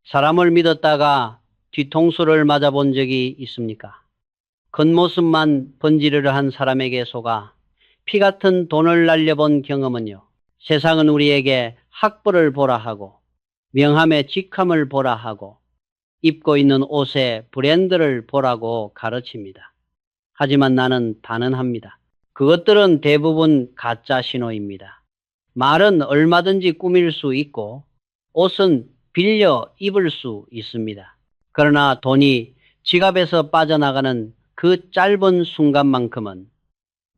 사람을 믿었다가 뒤통수를 맞아본 적이 있습니까? 겉모습만 번지르르한 사람에게 속아 피 같은 돈을 날려본 경험은요. 세상은 우리에게 학벌을 보라 하고 명함의 직함을 보라 하고 입고 있는 옷의 브랜드를 보라고 가르칩니다. 하지만 나는 단언합니다. 그것들은 대부분 가짜 신호입니다. 말은 얼마든지 꾸밀 수 있고 옷은 빌려 입을 수 있습니다. 그러나 돈이 지갑에서 빠져나가는 그 짧은 순간만큼은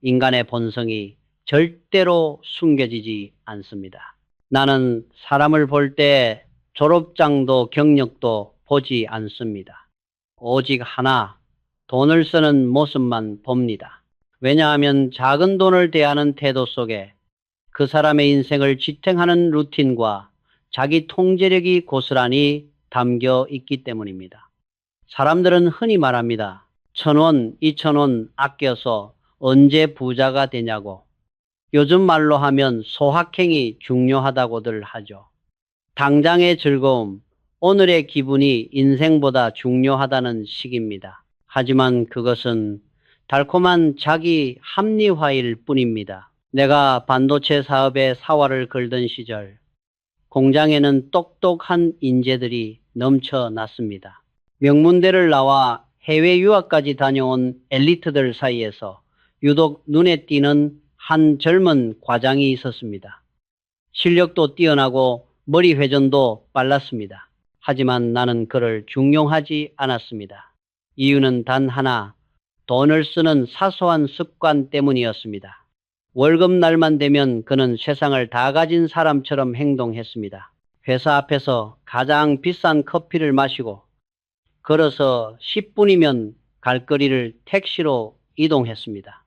인간의 본성이 절대로 숨겨지지 않습니다. 나는 사람을 볼 때 졸업장도 경력도 보지 않습니다. 오직 하나, 돈을 쓰는 모습만 봅니다. 왜냐하면 작은 돈을 대하는 태도 속에 그 사람의 인생을 지탱하는 루틴과 자기 통제력이 고스란히 담겨 있기 때문입니다. 사람들은 흔히 말합니다. 1,000원, 2,000원 아껴서 언제 부자가 되냐고. 요즘 말로 하면 소확행이 중요하다고들 하죠. 당장의 즐거움, 오늘의 기분이 인생보다 중요하다는 식입니다. 하지만 그것은 달콤한 자기 합리화일 뿐입니다. 내가 반도체 사업에 사활을 걸던 시절 공장에는 똑똑한 인재들이 넘쳐났습니다. 명문대를 나와 해외 유학까지 다녀온 엘리트들 사이에서 유독 눈에 띄는 한 젊은 과장이 있었습니다. 실력도 뛰어나고 머리 회전도 빨랐습니다. 하지만 나는 그를 중용하지 않았습니다. 이유는 단 하나, 돈을 쓰는 사소한 습관 때문이었습니다. 월급날만 되면 그는 세상을 다 가진 사람처럼 행동했습니다. 회사 앞에서 가장 비싼 커피를 마시고 걸어서 10분이면 갈 거리를 택시로 이동했습니다.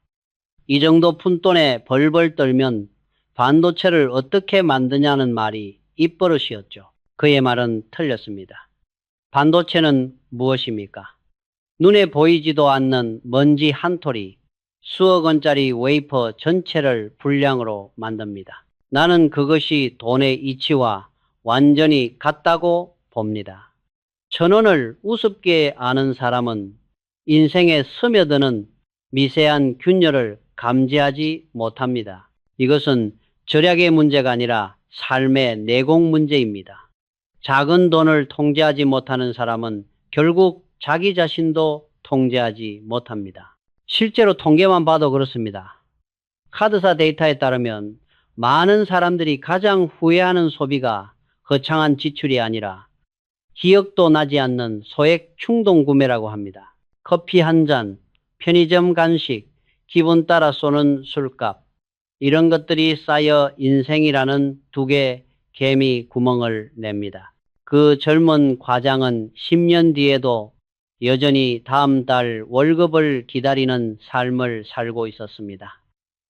이 정도 푼돈에 벌벌 떨면 반도체를 어떻게 만드냐는 말이 입버릇이었죠. 그의 말은 틀렸습니다. 반도체는 무엇입니까? 눈에 보이지도 않는 먼지 한 톨이 수억 원짜리 웨이퍼 전체를 불량으로 만듭니다. 나는 그것이 돈의 이치와 완전히 같다고 봅니다. 1,000원을 우습게 아는 사람은 인생에 스며드는 미세한 균열을 감지하지 못합니다. 이것은 절약의 문제가 아니라 삶의 내공 문제입니다. 작은 돈을 통제하지 못하는 사람은 결국 자기 자신도 통제하지 못합니다. 실제로 통계만 봐도 그렇습니다. 카드사 데이터에 따르면 많은 사람들이 가장 후회하는 소비가 거창한 지출이 아니라 기억도 나지 않는 소액 충동 구매라고 합니다. 커피 한 잔, 편의점 간식, 기분 따라 쏘는 술값, 이런 것들이 쌓여 인생이라는 두 개 개미 구멍을 냅니다. 그 젊은 과장은 10년 뒤에도 여전히 다음 달 월급을 기다리는 삶을 살고 있었습니다.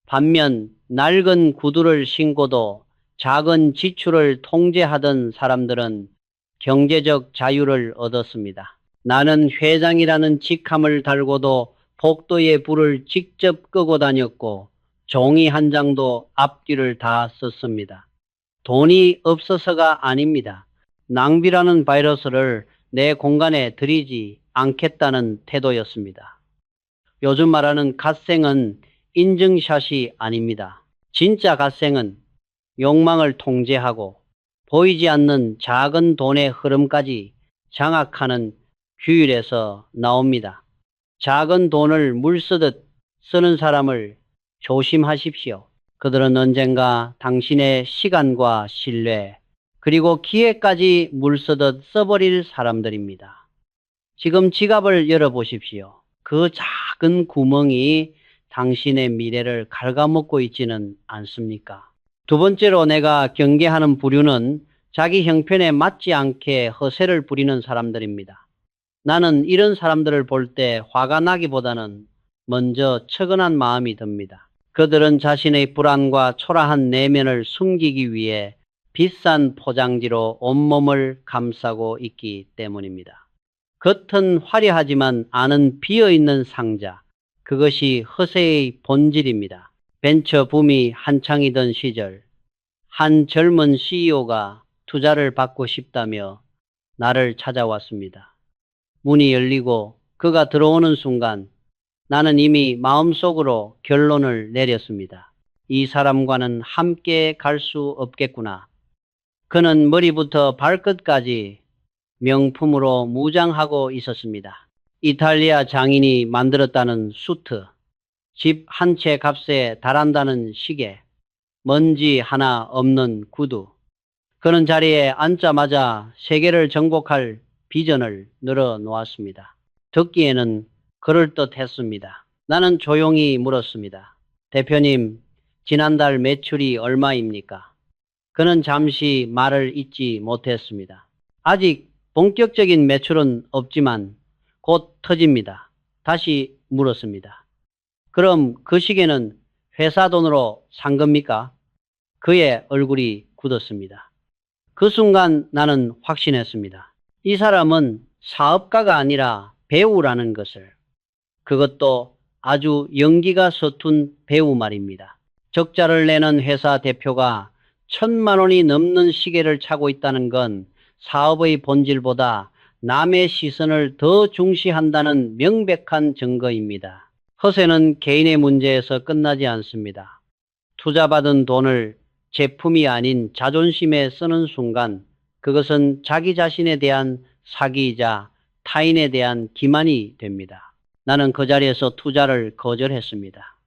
반면 낡은 구두를 신고도 작은 지출을 통제하던 사람들은 경제적 자유를 얻었습니다. 나는 회장이라는 직함을 달고도 복도의 불을 직접 끄고 다녔고 종이 한 장도 앞뒤를 다 썼습니다. 돈이 없어서가 아닙니다. 낭비라는 바이러스를 내 공간에 들이지 않겠다는 태도였습니다. 요즘 말하는 갓생은 인증샷이 아닙니다. 진짜 갓생은 욕망을 통제하고 보이지 않는 작은 돈의 흐름까지 장악하는 규율에서 나옵니다. 작은 돈을 물 쓰듯 쓰는 사람을 조심하십시오. 그들은 언젠가 당신의 시간과 신뢰, 그리고 기회까지 물 쓰듯 써버릴 사람들입니다. 지금 지갑을 열어보십시오. 그 작은 구멍이 당신의 미래를 갉아먹고 있지는 않습니까? 두 번째로 내가 경계하는 부류는 자기 형편에 맞지 않게 허세를 부리는 사람들입니다. 나는 이런 사람들을 볼 때 화가 나기보다는 먼저 측은한 마음이 듭니다. 그들은 자신의 불안과 초라한 내면을 숨기기 위해 비싼 포장지로 온몸을 감싸고 있기 때문입니다. 겉은 화려하지만 안은 비어있는 상자, 그것이 허세의 본질입니다. 벤처 붐이 한창이던 시절 한 젊은 CEO가 투자를 받고 싶다며 나를 찾아왔습니다. 문이 열리고 그가 들어오는 순간 나는 이미 마음속으로 결론을 내렸습니다. 이 사람과는 함께 갈 수 없겠구나. 그는 머리부터 발끝까지 명품으로 무장하고 있었습니다. 이탈리아 장인이 만들었다는 수트, 집 한 채 값에 달한다는 시계, 먼지 하나 없는 구두. 그는 자리에 앉자마자 세계를 정복할 비전을 늘어놓았습니다. 듣기에는 그럴듯했습니다. 나는 조용히 물었습니다. 대표님, 지난달 매출이 얼마입니까? 그는 잠시 말을 잇지 못했습니다. 아직 본격적인 매출은 없지만 곧 터집니다. 다시 물었습니다. 그럼 그 시계는 회사 돈으로 산 겁니까? 그의 얼굴이 굳었습니다. 그 순간 나는 확신했습니다. 이 사람은 사업가가 아니라 배우라는 것을. 그것도 아주 연기가 서툰 배우 말입니다. 적자를 내는 회사 대표가 1,000만 원이 넘는 시계를 차고 있다는 건 사업의 본질보다 남의 시선을 더 중시한다는 명백한 증거입니다. 허세는 개인의 문제에서 끝나지 않습니다. 투자받은 돈을 제품이 아닌 자존심에 쓰는 순간 그것은 자기 자신에 대한 사기이자 타인에 대한 기만이 됩니다. 나는 그 자리에서 투자를 거절했습니다.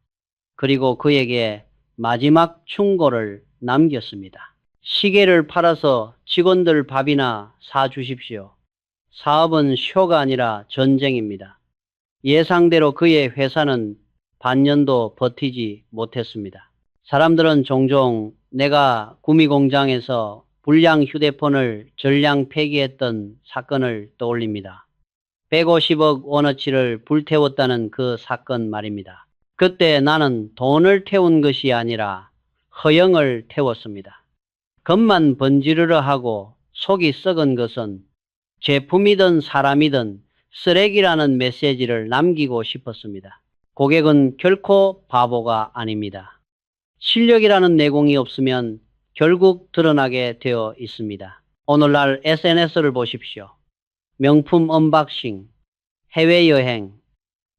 그리고 그에게 마지막 충고를 남겼습니다. 시계를 팔아서 직원들 밥이나 사주십시오. 사업은 쇼가 아니라 전쟁입니다. 예상대로 그의 회사는 반년도 버티지 못했습니다. 사람들은 종종 내가 구미공장에서 불량 휴대폰을 전량 폐기했던 사건을 떠올립니다. 150억 원어치를 불태웠다는 그 사건 말입니다. 그때 나는 돈을 태운 것이 아니라 허영을 태웠습니다. 겉만 번지르르 하고 속이 썩은 것은 제품이든 사람이든 쓰레기라는 메시지를 남기고 싶었습니다. 고객은 결코 바보가 아닙니다. 실력이라는 내공이 없으면 결국 드러나게 되어 있습니다. 오늘날 SNS를 보십시오. 명품 언박싱, 해외여행,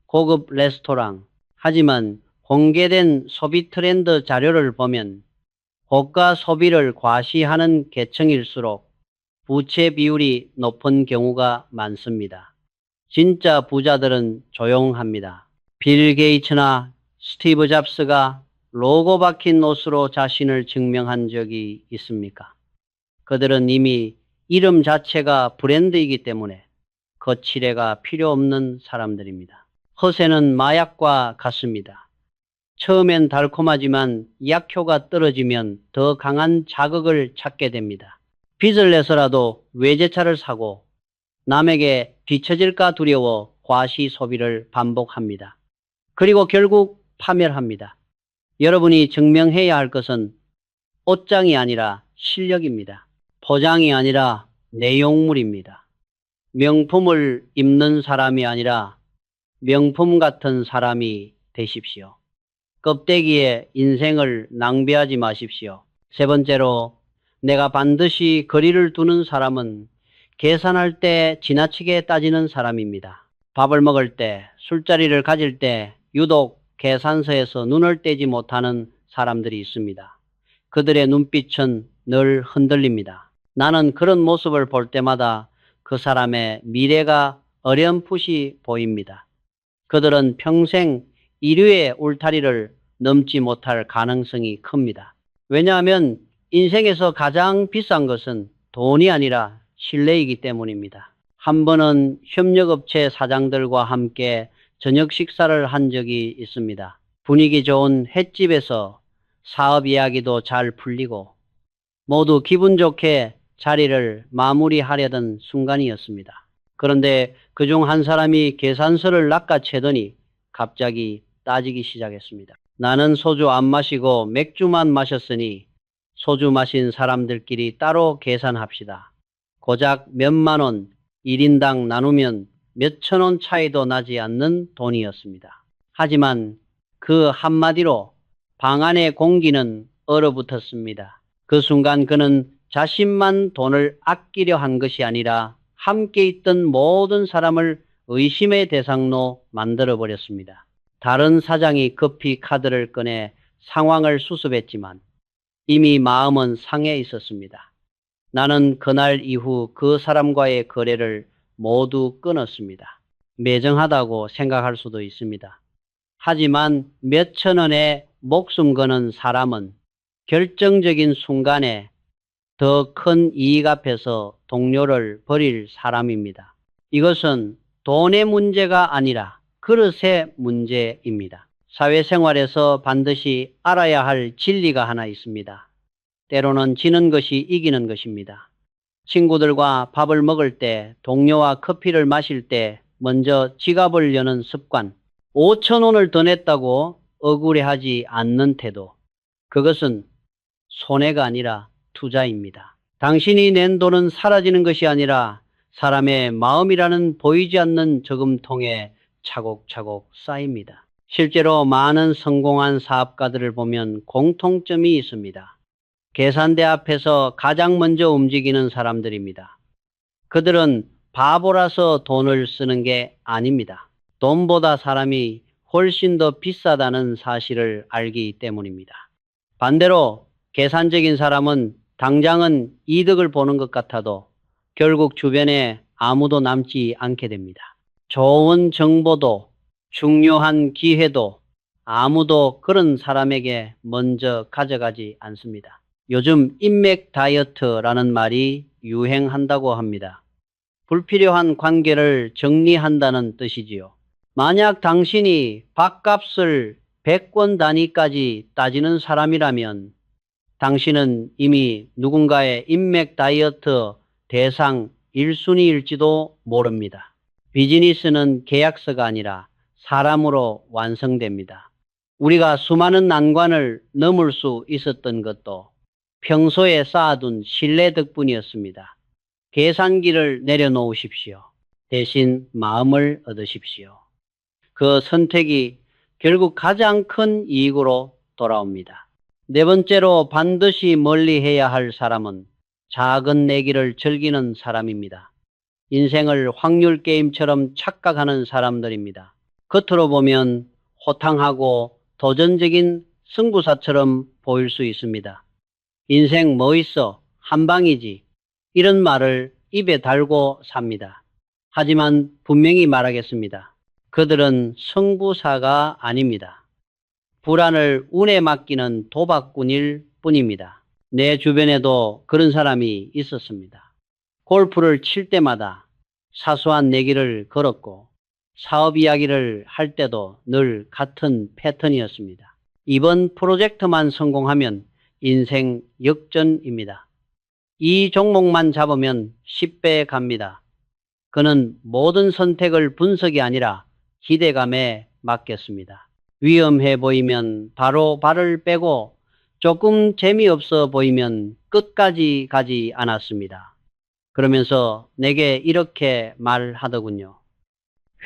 고급 레스토랑. 하지만 공개된 소비 트렌드 자료를 보면 고가 소비를 과시하는 계층일수록 부채 비율이 높은 경우가 많습니다. 진짜 부자들은 조용합니다. 빌 게이츠나 스티브 잡스가 로고 박힌 옷으로 자신을 증명한 적이 있습니까? 그들은 이미 이름 자체가 브랜드이기 때문에 거칠애가 필요 없는 사람들입니다. 허세는 마약과 같습니다. 처음엔 달콤하지만 약효가 떨어지면 더 강한 자극을 찾게 됩니다. 빚을 내서라도 외제차를 사고 남에게 뒤처질까 두려워 과시 소비를 반복합니다. 그리고 결국 파멸합니다. 여러분이 증명해야 할 것은 옷장이 아니라 실력입니다. 포장이 아니라 내용물입니다. 명품을 입는 사람이 아니라 명품 같은 사람이 되십시오. 껍데기에 인생을 낭비하지 마십시오. 세 번째로, 내가 반드시 거리를 두는 사람은 계산할 때 지나치게 따지는 사람입니다. 밥을 먹을 때, 술자리를 가질 때 유독 계산서에서 눈을 떼지 못하는 사람들이 있습니다. 그들의 눈빛은 늘 흔들립니다. 나는 그런 모습을 볼 때마다 그 사람의 미래가 어렴풋이 보입니다. 그들은 평생 인류의 울타리를 넘지 못할 가능성이 큽니다. 왜냐하면 인생에서 가장 비싼 것은 돈이 아니라 신뢰이기 때문입니다. 한 번은 협력업체 사장들과 함께 저녁 식사를 한 적이 있습니다. 분위기 좋은 횟집에서 사업 이야기도 잘 풀리고 모두 기분 좋게 자리를 마무리하려던 순간이었습니다. 그런데 그중 한 사람이 계산서를 낚아채더니 갑자기 따지기 시작했습니다. 나는 소주 안 마시고 맥주만 마셨으니 소주 마신 사람들끼리 따로 계산합시다. 고작 몇만 원 1인당 나누면 몇천 원 차이도 나지 않는 돈이었습니다. 하지만 그 한마디로 방 안의 공기는 얼어붙었습니다. 그 순간 그는 자신만 돈을 아끼려 한 것이 아니라 함께 있던 모든 사람을 의심의 대상로 만들어버렸습니다. 다른 사장이 급히 카드를 꺼내 상황을 수습했지만 이미 마음은 상해 있었습니다. 나는 그날 이후 그 사람과의 거래를 모두 끊었습니다. 매정하다고 생각할 수도 있습니다. 하지만 몇천 원에 목숨 거는 사람은 결정적인 순간에 더 큰 이익 앞에서 동료를 버릴 사람입니다. 이것은 돈의 문제가 아니라 그릇의 문제입니다. 사회생활에서 반드시 알아야 할 진리가 하나 있습니다. 때로는 지는 것이 이기는 것입니다. 친구들과 밥을 먹을 때, 동료와 커피를 마실 때 먼저 지갑을 여는 습관, 5천 원을 더 냈다고 억울해하지 않는 태도, 그것은 손해가 아니라 투자입니다. 당신이 낸 돈은 사라지는 것이 아니라 사람의 마음이라는 보이지 않는 저금통에 차곡차곡 쌓입니다. 실제로 많은 성공한 사업가들을 보면 공통점이 있습니다. 계산대 앞에서 가장 먼저 움직이는 사람들입니다. 그들은 바보라서 돈을 쓰는 게 아닙니다. 돈보다 사람이 훨씬 더 비싸다는 사실을 알기 때문입니다. 반대로 계산적인 사람은 당장은 이득을 보는 것 같아도 결국 주변에 아무도 남지 않게 됩니다. 좋은 정보도 중요한 기회도 아무도 그런 사람에게 먼저 가져가지 않습니다. 요즘 인맥 다이어트라는 말이 유행한다고 합니다. 불필요한 관계를 정리한다는 뜻이지요. 만약 당신이 밥값을 100권 단위까지 따지는 사람이라면 당신은 이미 누군가의 인맥 다이어트 대상 1순위일지도 모릅니다. 비즈니스는 계약서가 아니라 사람으로 완성됩니다. 우리가 수많은 난관을 넘을 수 있었던 것도 평소에 쌓아둔 신뢰 덕분이었습니다. 계산기를 내려놓으십시오. 대신 마음을 얻으십시오. 그 선택이 결국 가장 큰 이익으로 돌아옵니다. 네 번째로 반드시 멀리해야 할 사람은 작은 내기를 즐기는 사람입니다. 인생을 확률 게임처럼 착각하는 사람들입니다. 겉으로 보면 호탕하고 도전적인 승부사처럼 보일 수 있습니다. 인생 뭐 있어? 한 방이지. 이런 말을 입에 달고 삽니다. 하지만 분명히 말하겠습니다. 그들은 승부사가 아닙니다. 불안을 운에 맡기는 도박꾼일 뿐입니다. 내 주변에도 그런 사람이 있었습니다. 골프를 칠 때마다 사소한 내기를 걸었고 사업 이야기를 할 때도 늘 같은 패턴이었습니다. 이번 프로젝트만 성공하면 인생 역전입니다. 이 종목만 잡으면 10배 갑니다. 그는 모든 선택을 분석이 아니라 기대감에 맡겼습니다. 위험해 보이면 바로 발을 빼고 조금 재미없어 보이면 끝까지 가지 않았습니다. 그러면서 내게 이렇게 말하더군요.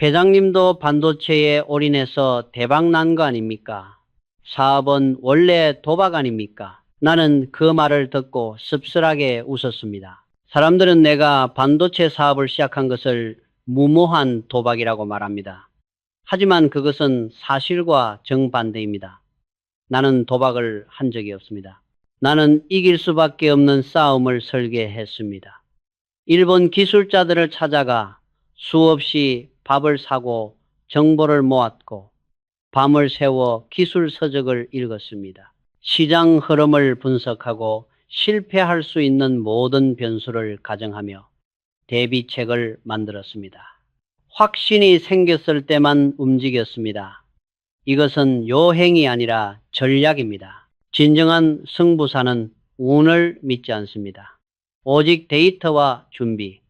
회장님도 반도체에 올인해서 대박 난 거 아닙니까? 사업은 원래 도박 아닙니까? 나는 그 말을 듣고 씁쓸하게 웃었습니다. 사람들은 내가 반도체 사업을 시작한 것을 무모한 도박이라고 말합니다. 하지만 그것은 사실과 정반대입니다. 나는 도박을 한 적이 없습니다. 나는 이길 수밖에 없는 싸움을 설계했습니다. 일본 기술자들을 찾아가 수없이 밥을 사고 정보를 모았고 밤을 새워 기술 서적을 읽었습니다. 시장 흐름을 분석하고 실패할 수 있는 모든 변수를 가정하며 대비책을 만들었습니다. 확신이 생겼을 때만 움직였습니다. 이것은 요행이 아니라 전략입니다. 진정한 승부사는 운을 믿지 않습니다. 오직 데이터와 준비,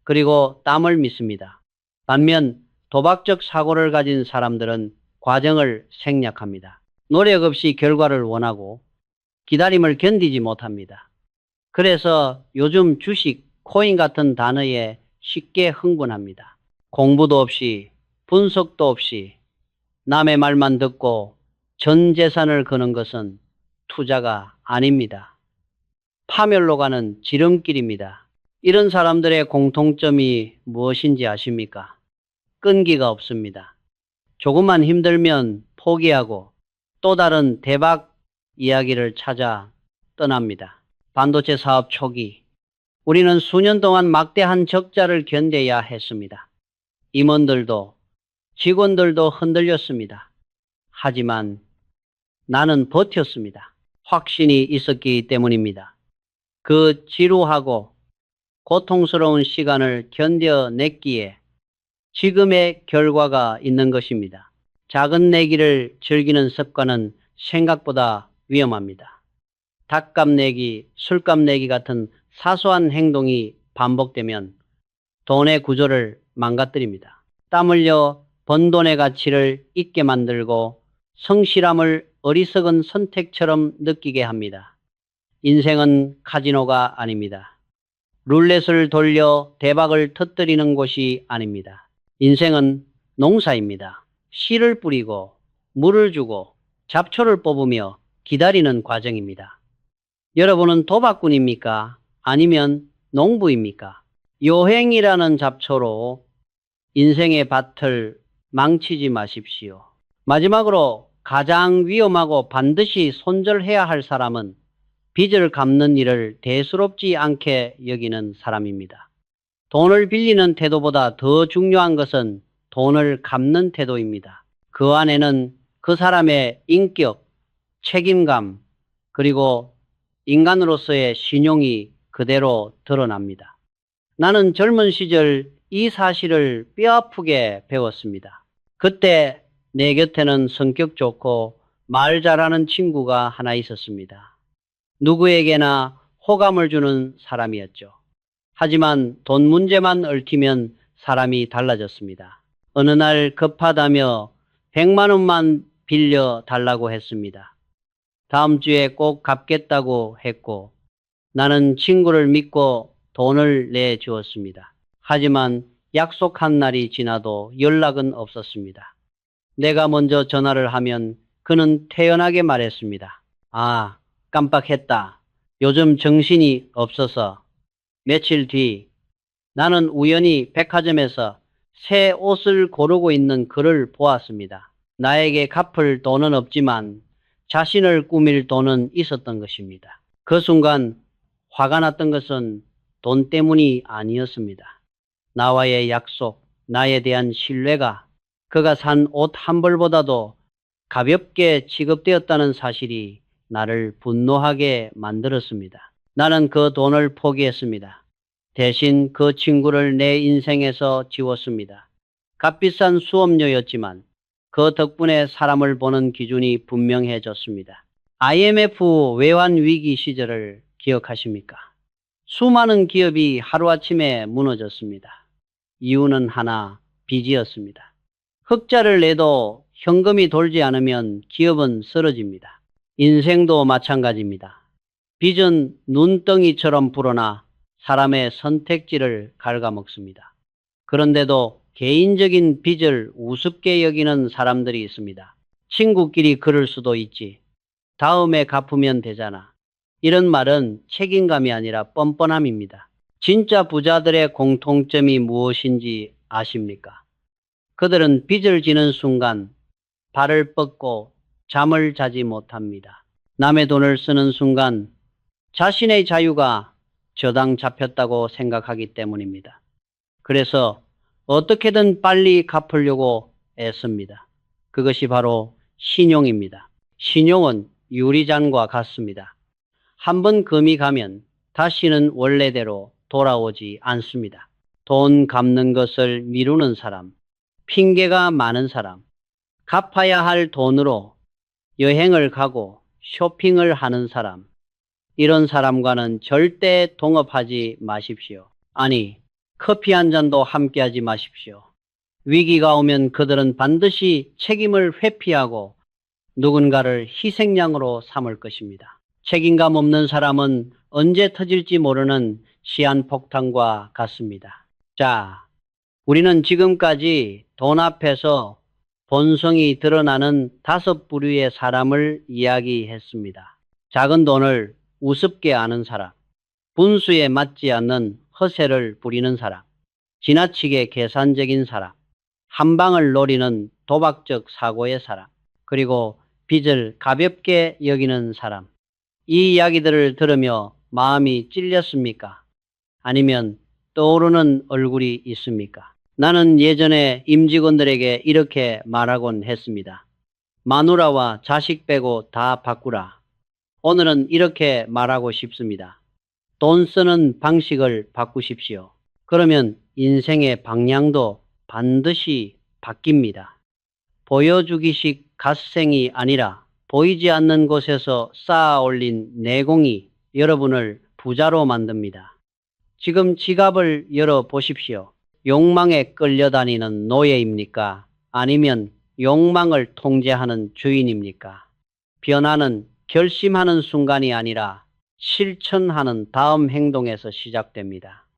그리고 땀을 믿습니다. 반면 도박적 사고를 가진 사람들은 과정을 생략합니다. 노력 없이 결과를 원하고 기다림을 견디지 못합니다. 그래서 요즘 주식, 코인 같은 단어에 쉽게 흥분합니다. 공부도 없이, 분석도 없이 남의 말만 듣고 전 재산을 거는 것은 투자가 아닙니다. 파멸로 가는 지름길입니다. 이런 사람들의 공통점이 무엇인지 아십니까? 끈기가 없습니다. 조금만 힘들면 포기하고 또 다른 대박 이야기를 찾아 떠납니다. 반도체 사업 초기, 우리는 수년 동안 막대한 적자를 견뎌야 했습니다. 임원들도 직원들도 흔들렸습니다. 하지만 나는 버텼습니다. 확신이 있었기 때문입니다. 그 지루하고 고통스러운 시간을 견뎌냈기에 지금의 결과가 있는 것입니다. 작은 내기를 즐기는 습관은 생각보다 위험합니다. 닭값 내기, 술값 내기 같은 사소한 행동이 반복되면 돈의 구조를 망가뜨립니다. 땀 흘려 번 돈의 가치를 잊게 만들고 성실함을 어리석은 선택처럼 느끼게 합니다. 인생은 카지노가 아닙니다. 룰렛을 돌려 대박을 터뜨리는 곳이 아닙니다. 인생은 농사입니다. 씨를 뿌리고 물을 주고 잡초를 뽑으며 기다리는 과정입니다. 여러분은 도박꾼입니까? 아니면 농부입니까? 요행이라는 잡초로 인생의 밭을 망치지 마십시오. 마지막으로 가장 위험하고 반드시 손절해야 할 사람은 빚을 갚는 일을 대수롭지 않게 여기는 사람입니다. 돈을 빌리는 태도보다 더 중요한 것은 돈을 갚는 태도입니다. 그 안에는 그 사람의 인격, 책임감, 그리고 인간으로서의 신용이 그대로 드러납니다. 나는 젊은 시절 이 사실을 뼈아프게 배웠습니다. 그때 내 곁에는 성격 좋고 말 잘하는 친구가 하나 있었습니다. 누구에게나 호감을 주는 사람이었죠. 하지만 돈 문제만 얽히면 사람이 달라졌습니다. 어느 날 급하다며 100만 원만 빌려 달라고 했습니다. 다음 주에 꼭 갚겠다고 했고 나는 친구를 믿고 돈을 내주었습니다. 하지만 약속한 날이 지나도 연락은 없었습니다. 내가 먼저 전화를 하면 그는 태연하게 말했습니다. 아, 깜빡했다. 요즘 정신이 없어서. 며칠 뒤 나는 우연히 백화점에서 새 옷을 고르고 있는 그를 보았습니다. 나에게 갚을 돈은 없지만 자신을 꾸밀 돈은 있었던 것입니다. 그 순간 화가 났던 것은 돈 때문이 아니었습니다. 나와의 약속, 나에 대한 신뢰가 그가 산 옷 한 벌보다도 가볍게 취급되었다는 사실이 나를 분노하게 만들었습니다. 나는 그 돈을 포기했습니다. 대신 그 친구를 내 인생에서 지웠습니다. 값비싼 수업료였지만 그 덕분에 사람을 보는 기준이 분명해졌습니다. IMF 외환위기 시절을 기억하십니까? 수많은 기업이 하루아침에 무너졌습니다. 이유는 하나, 빚이었습니다. 흑자를 내도 현금이 돌지 않으면 기업은 쓰러집니다. 인생도 마찬가지입니다. 빚은 눈덩이처럼 불어나 사람의 선택지를 갉아먹습니다. 그런데도 개인적인 빚을 우습게 여기는 사람들이 있습니다. 친구끼리 그럴 수도 있지. 다음에 갚으면 되잖아. 이런 말은 책임감이 아니라 뻔뻔함입니다. 진짜 부자들의 공통점이 무엇인지 아십니까? 그들은 빚을 지는 순간 발을 뻗고 잠을 자지 못합니다. 남의 돈을 쓰는 순간 자신의 자유가 저당 잡혔다고 생각하기 때문입니다. 그래서 어떻게든 빨리 갚으려고 애씁니다. 그것이 바로 신용입니다. 신용은 유리잔과 같습니다. 한번 금이 가면 다시는 원래대로 돌아오지 않습니다. 돈 갚는 것을 미루는 사람, 핑계가 많은 사람, 갚아야 할 돈으로 여행을 가고 쇼핑을 하는 사람, 이런 사람과는 절대 동업하지 마십시오. 아니, 커피 한 잔도 함께하지 마십시오. 위기가 오면 그들은 반드시 책임을 회피하고 누군가를 희생양으로 삼을 것입니다. 책임감 없는 사람은 언제 터질지 모르는 시한폭탄과 같습니다. 자, 우리는 지금까지 돈 앞에서 본성이 드러나는 5부류의 사람을 이야기했습니다. 작은 돈을 우습게 아는 사람, 분수에 맞지 않는 허세를 부리는 사람, 지나치게 계산적인 사람, 한 방을 노리는 도박적 사고의 사람, 그리고 빚을 가볍게 여기는 사람. 이 이야기들을 들으며 마음이 찔렸습니까? 아니면 떠오르는 얼굴이 있습니까? 나는 예전에 임직원들에게 이렇게 말하곤 했습니다. 마누라와 자식 빼고 다 바꾸라. 오늘은 이렇게 말하고 싶습니다. 돈 쓰는 방식을 바꾸십시오. 그러면 인생의 방향도 반드시 바뀝니다. 보여주기식 갓생이 아니라 보이지 않는 곳에서 쌓아 올린 내공이 여러분을 부자로 만듭니다. 지금 지갑을 열어 보십시오. 욕망에 끌려다니는 노예입니까? 아니면 욕망을 통제하는 주인입니까? 변화는 결심하는 순간이 아니라 실천하는 다음 행동에서 시작됩니다.